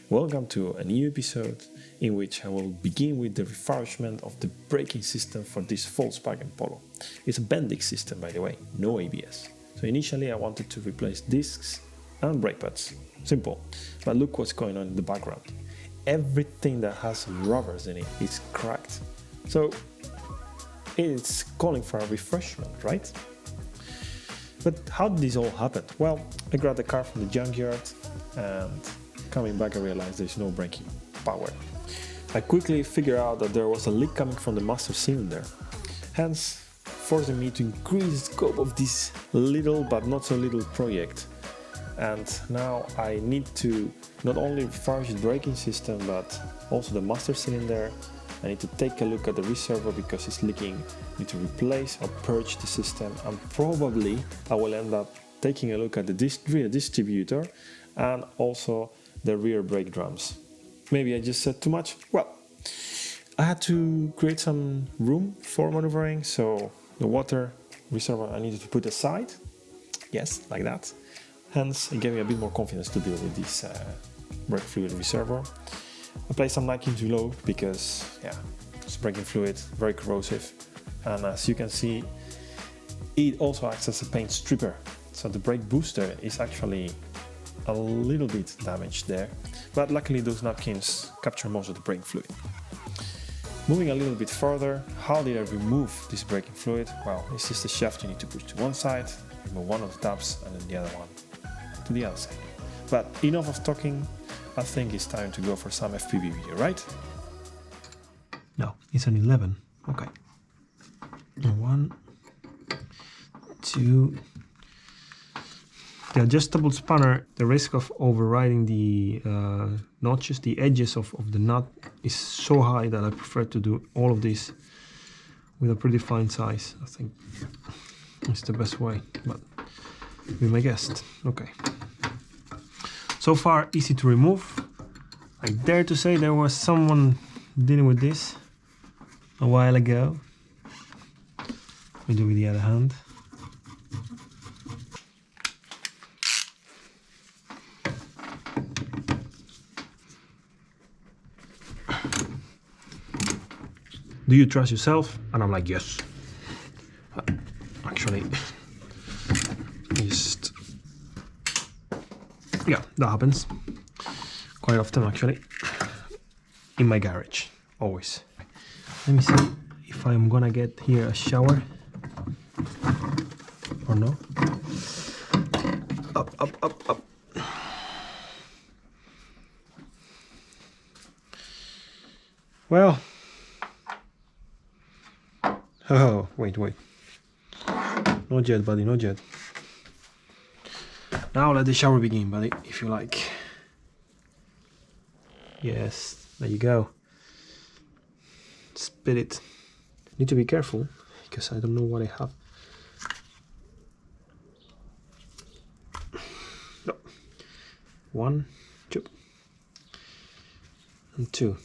Welcome to a new episode in which I will begin with the refurbishment of the braking system for this Volkswagen Polo. It's a Bendix system, by the way, no ABS. So initially I wanted to replace discs and brake pads. Simple. But look what's going on in the background. Everything that has rubbers in it is cracked. So it's calling for a refreshment, right? But how did this all happen? Well, I grabbed the car from the junkyard and coming back I realized there's no braking power. I quickly figured out that there was a leak coming from the master cylinder, hence forcing me to increase the scope of this little but not so little project. And now I need to not only refurbish the braking system but also the master cylinder. I need to take a look at the reservoir because it's leaking. I need to replace or purge the system, and probably I will end up taking a look at the rear distributor and also the rear brake drums. Maybe I just said too much? Well, I had to create some room for maneuvering, so the water reservoir I needed to put aside. Yes, like that. Hence, it gave me a bit more confidence to deal with this brake fluid reservoir. I placed some Nike too low because, it's braking fluid, very corrosive. And as you can see, it also acts as a paint stripper. So the brake booster is actually a little bit damaged there. But luckily those napkins capture most of the brake fluid. Moving a little bit further, how did I remove this braking fluid? Well, it's just a shaft you need to push to one side, remove one of the tabs, and then the other one to the other side. But enough of talking. I think it's time to go for some FPV video, right? No, it's an 11. Okay. 1, 2. The adjustable spanner, the risk of overriding the notches, the edges of the nut is so high that I prefer to do all of this with a pretty fine size. I think it's the best way, but be my guest. Okay. So far, easy to remove. I dare to say there was someone dealing with this a while ago. Let me do with the other hand. Do you trust yourself? And I'm like, yes. Actually, just... yeah, that happens quite often actually in my garage, always. Let me see if I'm gonna get here a shower or no. Up, up, up, up. Well, oh, wait, not yet, buddy, not yet. Now let the shower begin, buddy, if you like. Yes, there you go. Spit it. Need to be careful because I don't know what I have. No. 1, 2, and 2.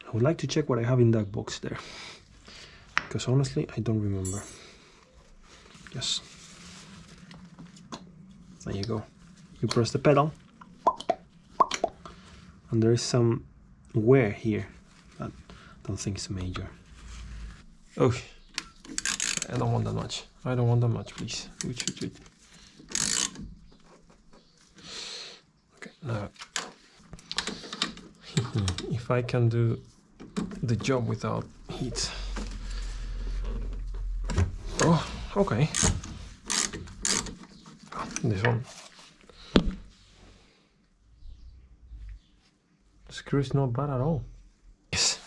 I would like to check what I have in that box there, because honestly I don't remember. Yes. There you go. You press the pedal and there is some wear here, but I don't think it's major. Oh, I don't want that much. I don't want that much, please. Wait. Okay, now if I can do the job without heat. Oh, okay. This one. The screw is not bad at all. Yes.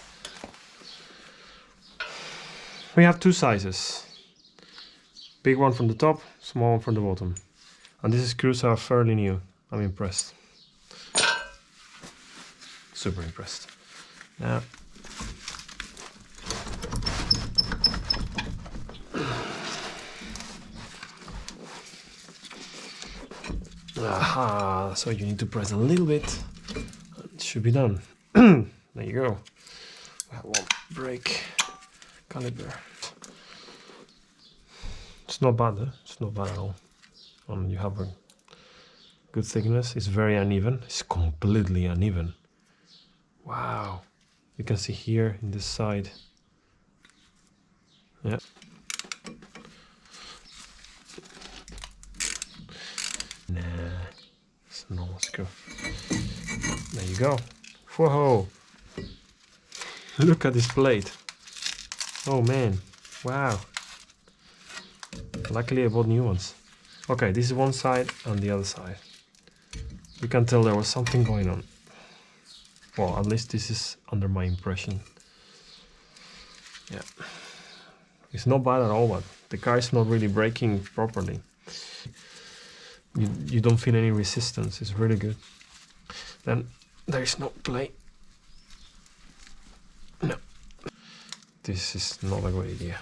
We have two sizes. Big one from the top, small one from the bottom. And these screws are fairly new. I'm impressed. Super impressed. Now, aha, so you need to press a little bit. It should be done. There you go. We have one brake caliper. It's not bad, it's not bad at all. You have a good thickness. It's very uneven. It's completely uneven. Wow. You can see here in this side. Yeah. Nah. It's a normal screw. There you go. Whoa. Look at this plate. Oh man. Wow. Luckily I bought new ones. Okay, this is one side and the other side. You can tell there was something going on. Well, at least this is under my impression. Yeah. It's not bad at all, but the car is not really braking properly. You don't feel any resistance. It's really good. Then there is no plate. No. This is not a good idea.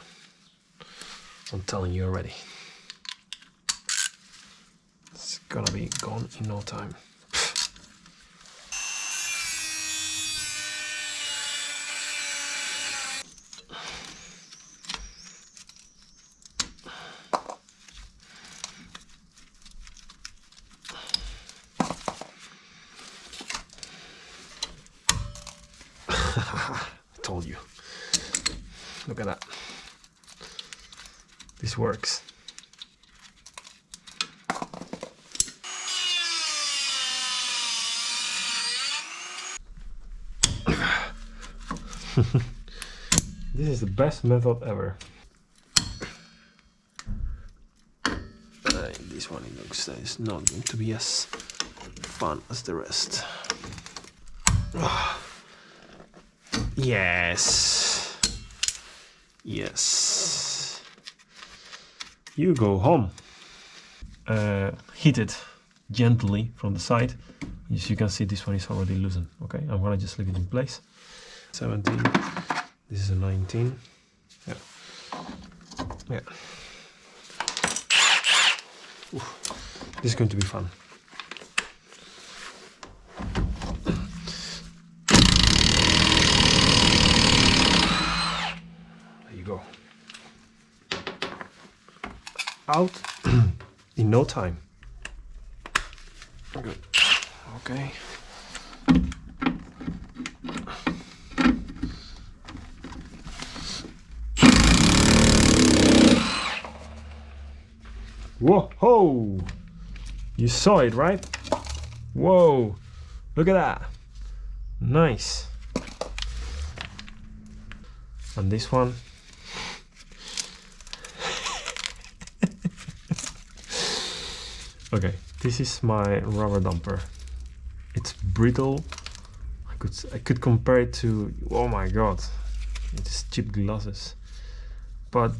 I'm telling you already. It's gonna be gone in no time. I told you. Look at that. This works. This is the best method ever. This one, it looks that it's not going to be as fun as the rest. Yes. Yes. You go home. Hit it gently from the side. As you can see, this one is already loosened. Okay, I'm gonna just leave it in place. 17. This is a 19. Yeah. Yeah. Oof. This is going to be fun. There you go. Out in no time. Good. Okay. Whoa! You saw it, right? Whoa! Look at that. Nice. And this one. Okay, this is my rubber dumper. It's brittle. I could compare it to, oh my god, it's cheap glasses. But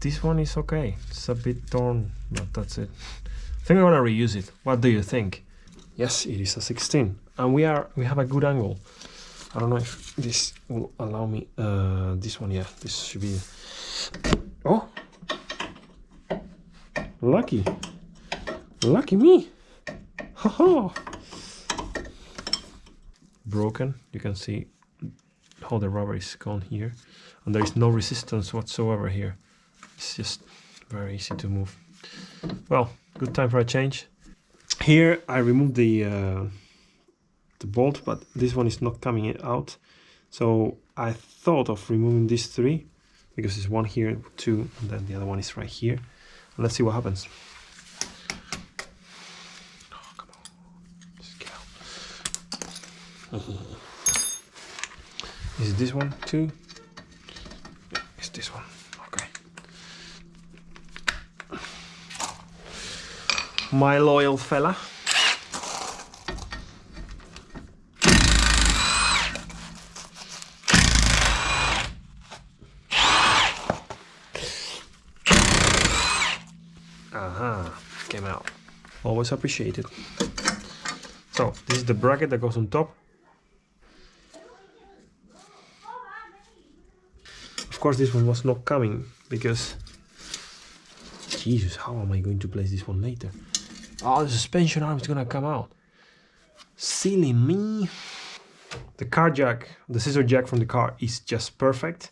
this one is okay. It's a bit torn, but that's it. I think I'm gonna reuse it. What do you think? Yes, it is a 16, and we have a good angle. I don't know if this will allow me. This one, yeah, this should be. Oh, lucky me! Haha. Broken. You can see how the rubber is gone here, and there is no resistance whatsoever here. It's just very easy to move. Well, good time for a change. Here I removed the bolt, but this one is not coming out. So I thought of removing these three, because there's one here, two, and then the other one is right here. And let's see what happens. Oh, come on. Just get out. Is this one too? Yeah, it's this one. Okay. My loyal fella. Aha, came out. Always appreciated. So this is the bracket that goes on top. Of course, this one was not coming because, Jesus, how am I going to place this one later? Oh, the suspension arm is gonna come out. Silly me. The car jack, the scissor jack from the car is just perfect.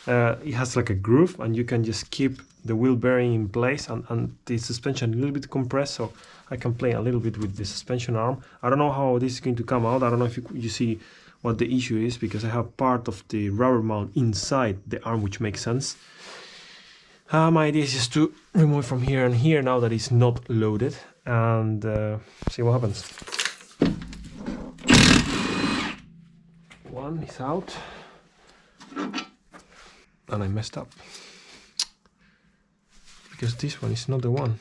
It has like a groove, and you can just keep the wheel bearing in place, and the suspension a little bit compressed, so I can play a little bit with the suspension arm. I don't know how this is going to come out. I don't know if you see what the issue is, because I have part of the rubber mount inside the arm, which makes sense. My idea is just to remove from here and here now that it's not loaded, and see what happens. One is out, and I messed up because this one is not the one.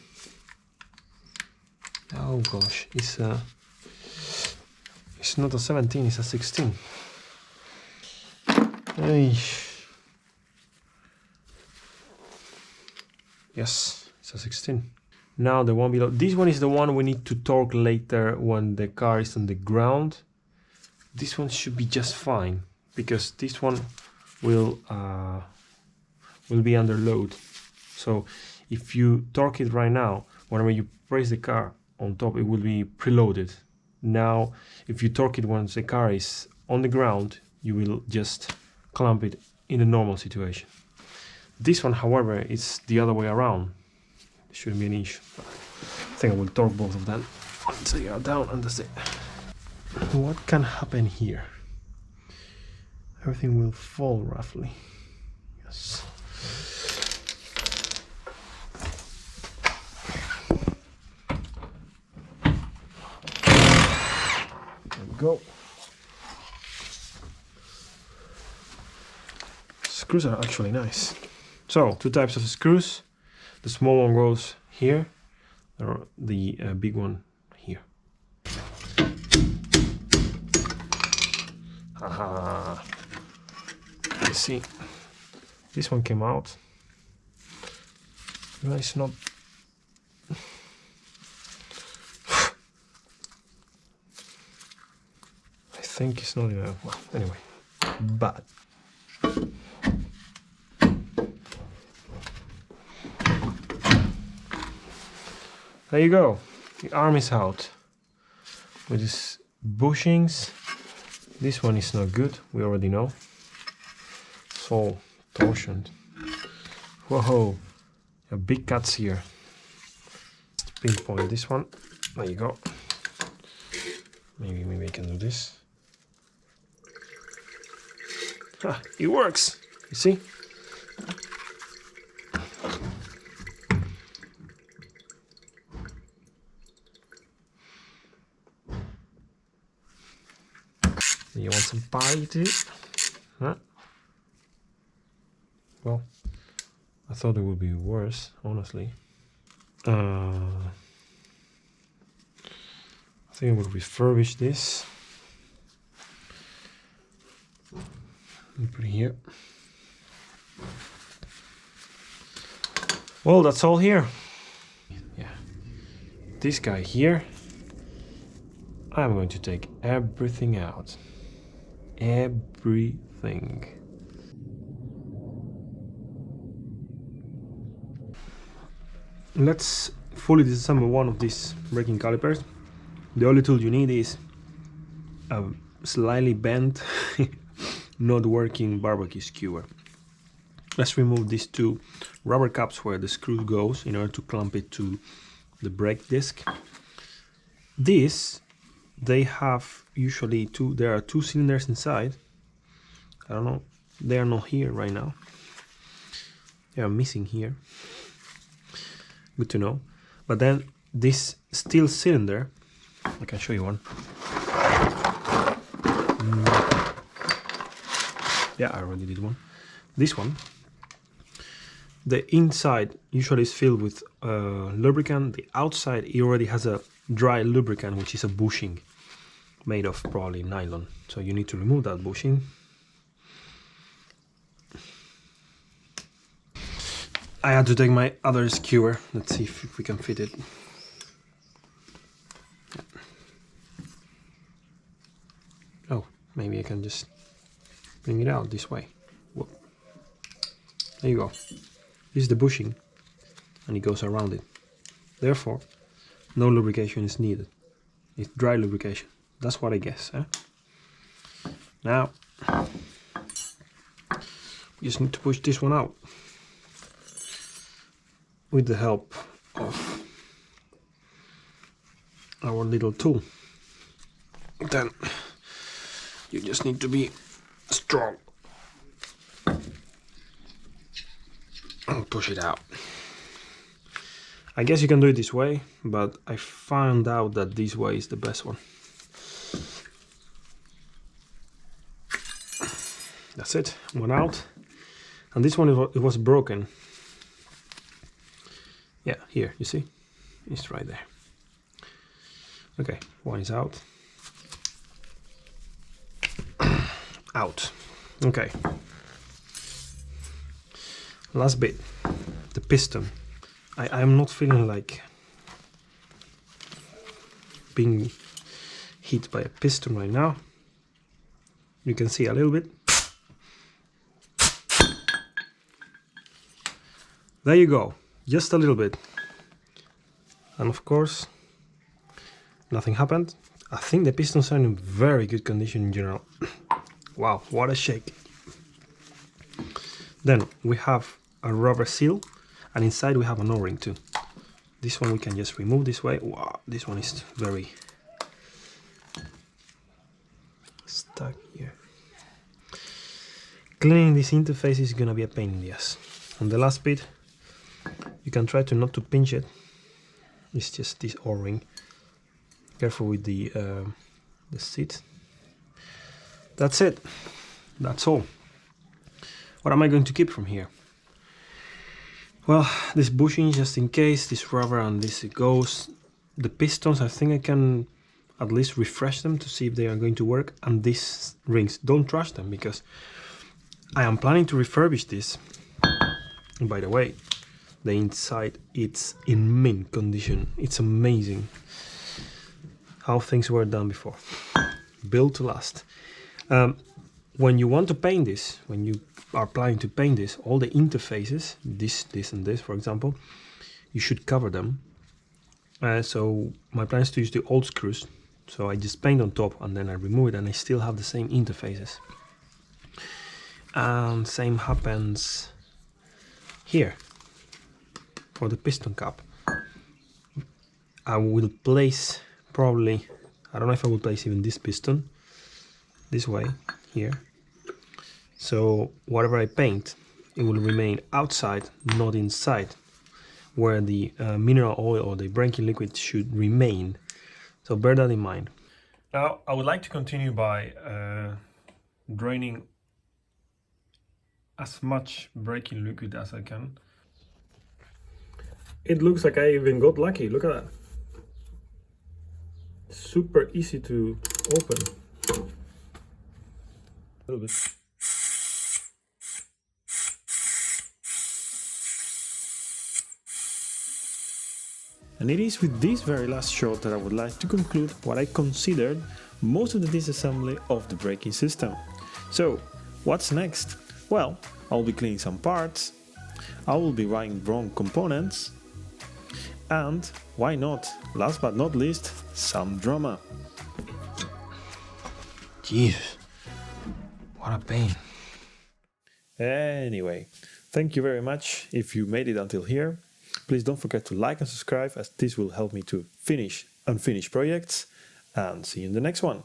Oh gosh, it's not a 17, it's a 16. Hey. Yes, it's a 16. Now the one below, this one is the one we need to torque later when the car is on the ground. This one should be just fine, because this one will be under load. So if you torque it right now, whenever you press the car on top, it will be preloaded. Now if you torque it once the car is on the ground, you will just clamp it in a normal situation. This one, however, is the other way around. It shouldn't be an issue. I think I will torque both of them until you are down, and that's it. What can happen here? Everything will fall roughly. Yes. There we go. Screws are actually nice. So, two types of screws. The small one goes here, or the big one here. Haha. You see, this one came out. No, it's not. I think it's not even. Well, anyway, bad. There you go. The arm is out with these bushings. This one is not good, we already know. It's all torsioned. Whoa, big cuts here. Pinpoint this one. There you go. Maybe I can do this. Ah, it works. You see? You want some pie too? Huh? Well, I thought it would be worse, honestly. I think I will refurbish this and put it here. Well, that's all here. Yeah, this guy here, I'm going to take everything out. Everything. Let's fully disassemble one of these braking calipers. The only tool you need is a slightly bent, not working barbecue skewer. Let's remove these two rubber caps where the screw goes in order to clamp it to the brake disc. These, they have usually there are two cylinders inside. I don't know, they are not here right now. They are missing here. Good to know. But then this steel cylinder, I can show you one. Yeah, I already did one. This one, the inside usually is filled with lubricant. The outside, it already has a dry lubricant, which is a bushing made of probably nylon. So you need to remove that bushing. I had to take my other skewer. Let's see if we can fit it. Oh, maybe I can just bring it out this way. Whoa. There you go. This is the bushing, and it goes around it. Therefore, no lubrication is needed. It's dry lubrication. That's what I guess. Now, we just need to push this one out with the help of our little tool. Then you just need to be strong and push it out. I guess you can do it this way, but I found out that this way is the best one. That's it, one out. And this one, it was broken. Yeah, here, you see? It's right there. Okay, one is out. Out. Okay. Last bit, the piston. I'm not feeling like being hit by a piston right now. You can see a little bit. There you go, just a little bit. And of course, nothing happened. I think the pistons are in very good condition in general. Wow, what a shake. Then we have a rubber seal, and inside we have an O-ring too. This one we can just remove this way. Wow, this one is very stuck here. Cleaning this interface is gonna be a pain in the ass. And the last bit, you can try to not to pinch it. It's just this O-ring. Careful with the seat. That's it. That's all. What am I going to keep from here? Well, this bushing just in case, this rubber and this goes. The pistons, I think I can at least refresh them to see if they are going to work. And these rings, don't trash them because I am planning to refurbish this. And by the way, the inside, it's in mint condition. It's amazing how things were done before. Built to last. When you want to paint this, when you are planning to paint this, all the interfaces, this and this, for example, you should cover them. So my plan is to use the old screws. So I just paint on top and then I remove it and I still have the same interfaces. And same happens here for the piston cap. I will place probably, I don't know if I will place even this piston this way here. So whatever I paint, it will remain outside, not inside, where the mineral oil or the braking liquid should remain. So bear that in mind. Now I would like to continue by draining as much braking liquid as I can. It looks like I even got lucky, look at that. Super easy to open. A little bit. And it is with this very last shot that I would like to conclude what I considered most of the disassembly of the braking system. So, what's next? Well, I'll be cleaning some parts, I will be buying wrong components, and why not, last but not least, some drama. Jesus, what a pain. Anyway, thank you very much if you made it until here. Please don't forget to like and subscribe, as this will help me to finish unfinished projects, and see you in the next one.